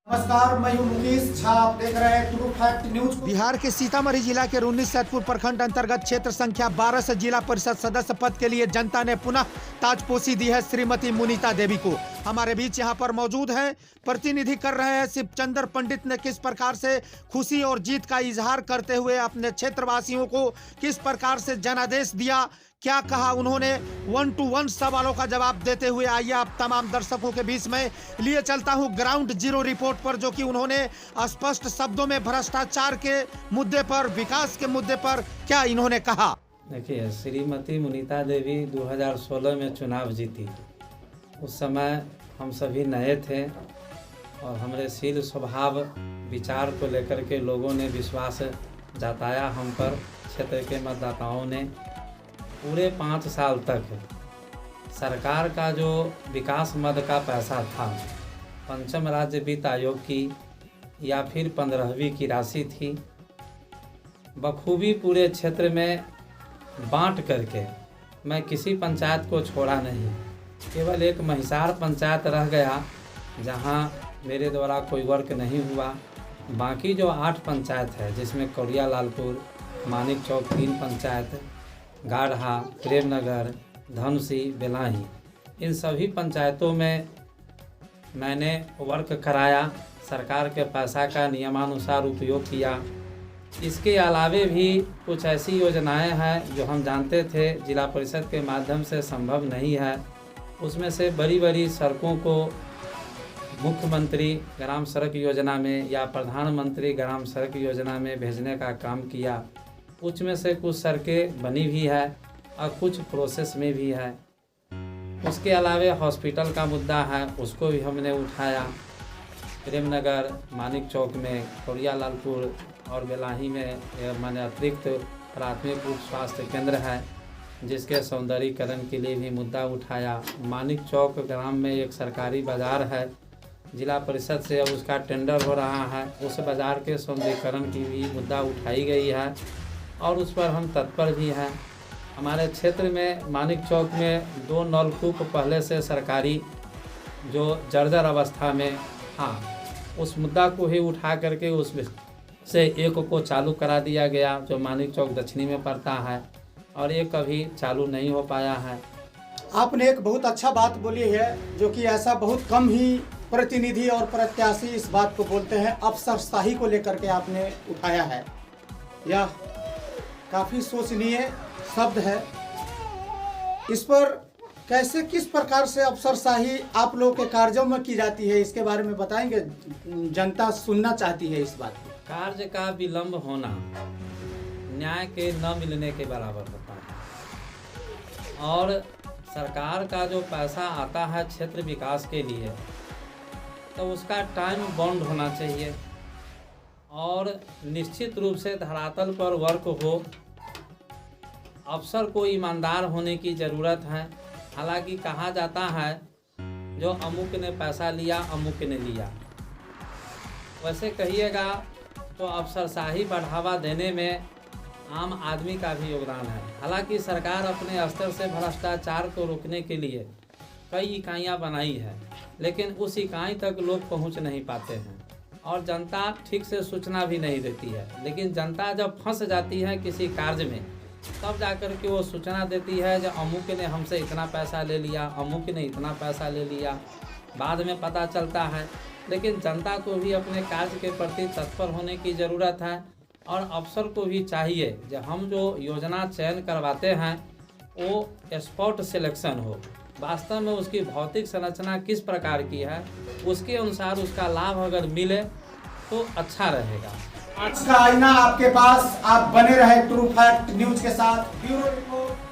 नमस्कार, मैं हूं मुकेश झा। आप देख रहे हैं ट्रू फैक्ट न्यूज। बिहार के सीतामढ़ी जिला के रून्नी सैदपुर प्रखंड अंतर्गत क्षेत्र संख्या 12 से जिला परिषद सदस्य पद के लिए जनता ने पुनः ताजपोशी दी है श्रीमती मुनीता देवी को। हमारे बीच यहां पर मौजूद हैं, प्रतिनिधि कर रहे हैं शिवचंद्र पंडित ने किस प्रकार से खुशी और जीत का इजहार करते हुए अपने क्षेत्रवासियों को किस प्रकार से जनादेश दिया, क्या कहा उन्होंने, 1 to 1 सवालों का जवाब देते हुए आइए आप तमाम दर्शकों के बीच में लिए चलता हूं ग्राउंड जीरो रिपोर्ट पर, जो कि उन्होंने स्पष्ट शब्दों में भ्रष्टाचार के मुद्दे पर, विकास के मुद्दे पर क्या इन्होंने कहा। देखिए, श्रीमती मुनीता देवी 2016 में चुनाव जीती। उस समय हम सभी नए थे और हमारे शील स्वभाव विचार को लेकर के लोगों ने विश्वास जताया हम पर। क्षेत्र के मतदाताओं ने पूरे 5 साल तक सरकार का जो विकास मद का पैसा था, पंचम राज्य वित्त आयोग की या फिर 15वीं की राशि थी, बखूबी पूरे क्षेत्र में बांट करके मैं किसी पंचायत को छोड़ा नहीं। केवल एक महिसार पंचायत रह गया जहां मेरे द्वारा कोई वर्क नहीं हुआ। बाकी जो 8 पंचायत है, जिसमें कौड़िया लालपुर, मानिक चौक 3 पंचायत, गाढ़ा, प्रेमनगर, धनसी, बेलाही, इन सभी पंचायतों में मैंने वर्क कराया। सरकार के पैसा का नियमानुसार उपयोग किया। इसके अलावे भी कुछ ऐसी योजनाएं हैं जो हम जानते थे जिला परिषद के माध्यम से संभव नहीं है। उसमें से बड़ी बड़ी सड़कों को मुख्यमंत्री ग्राम सड़क योजना में या प्रधानमंत्री ग्राम सड़क योजना में भेजने का काम किया। कुछ में से कुछ सड़कें बनी भी है और कुछ प्रोसेस में भी है। उसके अलावे हॉस्पिटल का मुद्दा है, उसको भी हमने उठाया। प्रेमनगर, मानिक चौक में, कौड़िया लालपुर और बेलाही में माने अतिरिक्त प्राथमिक उप स्वास्थ्य केंद्र है, जिसके सौंदर्यीकरण के लिए भी मुद्दा उठाया। मानिक चौक ग्राम में एक सरकारी बाज़ार है, जिला परिषद से अब उसका टेंडर हो रहा है। उस बाज़ार के सौंदर्यीकरण की भी मुद्दा उठाई गई है और उस पर हम तत्पर भी हैं। हमारे क्षेत्र में मानिक चौक में 2 नलकूप पहले से सरकारी जो जर्जर अवस्था में, हाँ, उस मुद्दा को ही उठा करके उस से एक को चालू करा दिया गया जो मानिक चौक दक्षिणी में पड़ता है, और एक अभी चालू नहीं हो पाया है। आपने एक बहुत अच्छा बात बोली है, जो कि ऐसा बहुत कम ही प्रतिनिधि और प्रत्याशी इस बात को बोलते हैं। अफसरशाही को लेकर के आपने उठाया है, यह काफ़ी सोचनीय शब्द है। इस पर कैसे, किस प्रकार से अफसरशाही आप लोगों के कार्यों में की जाती है, इसके बारे में बताएंगे। जनता सुनना चाहती है इस बात को। कार्य का विलंब होना न्याय के न मिलने के बराबर होता है, और सरकार का जो पैसा आता है क्षेत्र विकास के लिए, तो उसका टाइम बाउंड होना चाहिए और निश्चित रूप से धरातल पर वर्क हो। अफसर को ईमानदार होने की ज़रूरत है। हालांकि कहा जाता है जो अमुक ने पैसा लिया अमुक ने लिया, वैसे कहिएगा तो अफसरशाही बढ़ावा देने में आम आदमी का भी योगदान है। हालांकि सरकार अपने स्तर से भ्रष्टाचार को रोकने के लिए कई इकाइयाँ बनाई है, लेकिन उस इकाई तक लोग पहुंच नहीं पाते हैं और जनता ठीक से सूचना भी नहीं देती है। लेकिन जनता जब फंस जाती है किसी कार्य में, तब जाकर के वो सूचना देती है जो अमुक ने हमसे इतना पैसा ले लिया, अमुक ने इतना पैसा ले लिया, बाद में पता चलता है। लेकिन जनता को भी अपने कार्य के प्रति तत्पर होने की ज़रूरत है और अफसर को भी चाहिए कि हम जो योजना चयन करवाते हैं वो स्पॉट सिलेक्शन हो। वास्तव में उसकी भौतिक संरचना किस प्रकार की है, उसके अनुसार उसका लाभ अगर मिले तो अच्छा रहेगा। आज का आईना आपके पास, आप बने रहे ट्रू फैक्ट न्यूज के साथ। Bureau report.